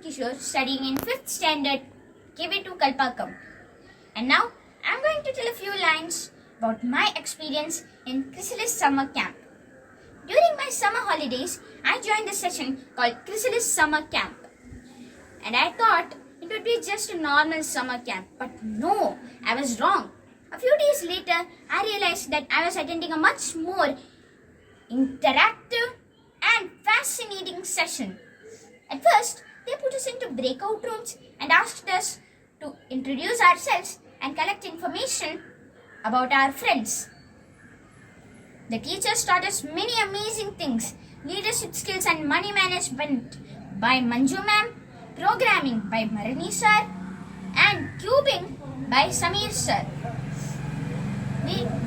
Kishore, studying in 5th standard, KV2 Kalpakam. And now, I'm going to tell a few lines about my experience in Chrysalis summer camp. During my summer holidays, I joined a session called Chrysalis summer camp. And I thought it would be just a normal summer camp. But no, I was wrong. A few days later, I realized that I was attending a much more interactive and fascinating session. At first, they put us into breakout rooms and asked us to introduce ourselves and collect information about our friends. The teachers taught us many amazing things: leadership skills and money management by Manju ma'am, programming by Barani sir, and cubing by Samir sir.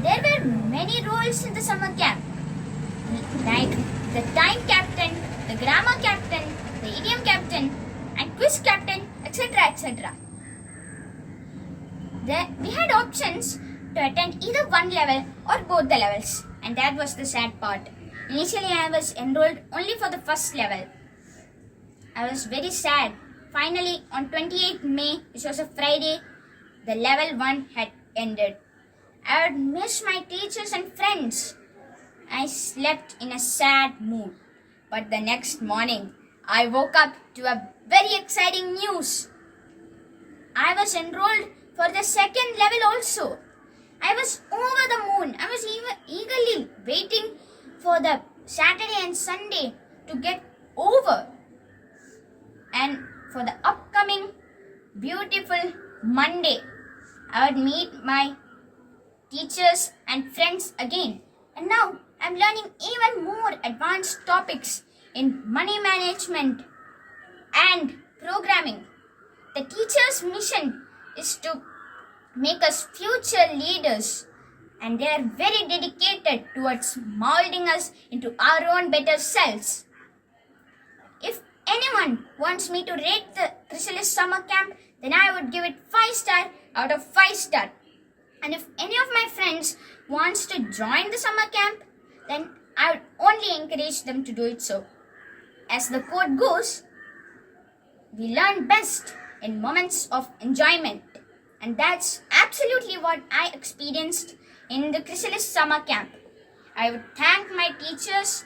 There were many roles in the summer camp, like the time captain, the grammar captain, the idiom captain, and quiz captain, etc. etc. We had options to attend either one level or both the levels, and that was the sad part. Initially, I was enrolled only for the first level. I was very sad. Finally, on 28th May, which was a Friday, the level 1 had ended. I would miss my teachers and friends. I slept in a sad mood. But the next morning, I woke up to a very exciting news. I was enrolled for the second level also. I was over the moon. I was eagerly waiting for the Saturday and Sunday to get over, and for the upcoming beautiful Monday, I would meet my teachers and friends again. And now I'm learning even more advanced topics in money management and programming. The teacher's mission is to make us future leaders, and they are very dedicated towards molding us into our own better selves. If anyone wants me to rate the Chrysalis summer camp, then I would give it 5 star out of 5 star. And if any of my friends wants to join the summer camp, then I would only encourage them to do it so. As the quote goes, we learn best in moments of enjoyment. And that's absolutely what I experienced in the Chrysalis summer camp. I would thank my teachers,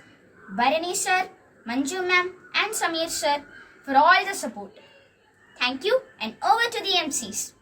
Barani sir, Manju ma'am, and Samir sir for all the support. Thank you, and over to the MCs.